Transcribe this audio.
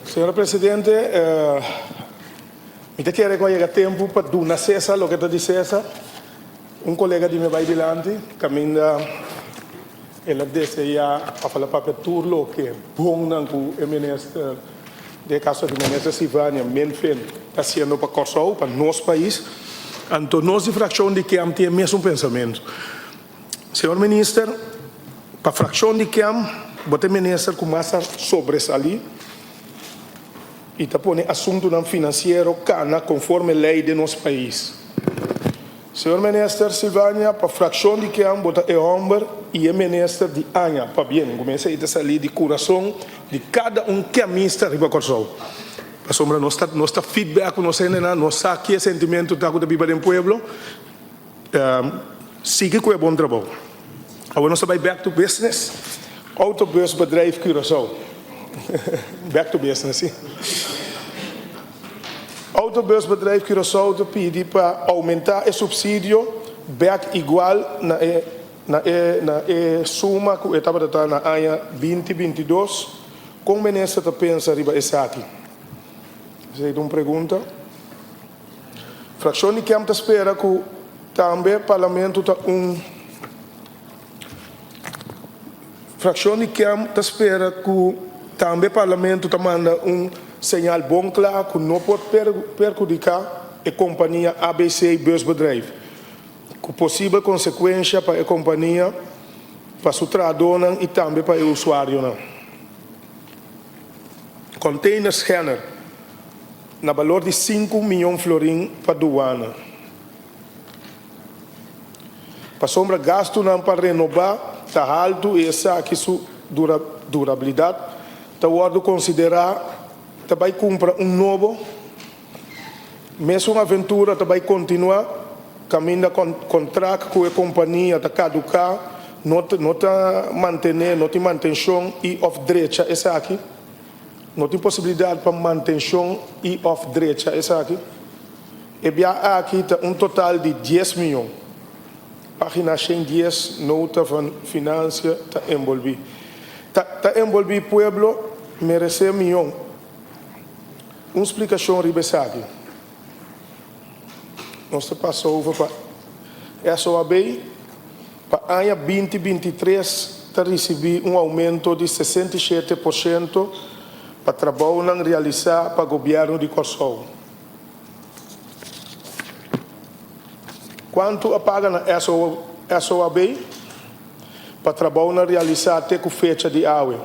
Senhor Presidente, me quer recolher tempo para do na César, lo que está de César. Colega de me vai dilante, caminha, ela deseja a falar para turlo que bom não com o ministro de caso de ministro Silvânia, Menfen, está sendo para Corsol, para nosso país. Então, nossa fração de que tem mesmo pensamento. Senhor ministro, para a fração de que o ministro começa a sobresalir e está pondo assunto financeiro cana conforme a lei de nosso país. Senhor ministro Silvânia, para a fração de que bota é homem e é ministro de Anha, para bem, começa a sair de coração de cada que ministra riba Corsol. A sombra nossa feedback, nossa que sentimento da vida do pueblo, siga com o bom trabalho. Agora nós vamos back to business, autobusbedrijf Curaçao. Back to business, sim. Autobusbedrijf Curaçao te pede para aumentar o subsídio back igual na suma que estava na ANHA 2022. Como o ministro pensa riba essa aqui? Você tem uma pergunta? Fração de que espera que também o parlamento está fração de que espera que também o parlamento manda sinal bom claro que não pode perjudicar a companhia ABC e busbedrijf. Com possível consequência para a companhia, para o trabalhador e também para o usuário. Container scanner, na valor de 5 milhões de florins para a aduana. Para sombra gasto para renovar, está alto e essa aqui sua durabilidade, está hora considerar, vai comprar novo, mesmo uma aventura, vai continuar, caminha contrato com a companhia, está caducar, não tem manutenção e off direita, essa aqui. Não tem possibilidade para manutenção e off direita, essa aqui. E aqui está total de 10 milhões. Página 110, nota van finanças, está envolvido. Está envolvido o pueblo, merece milhão. Uma explicação riba aqui. Nós passamos para a SOAB, para a ANHA 2023, está recebendo aumento de 67% para trabalho não realizar para o governo de Corsol. Quanto paga na SOAB para trabalho não realizar até com fecha de AUE?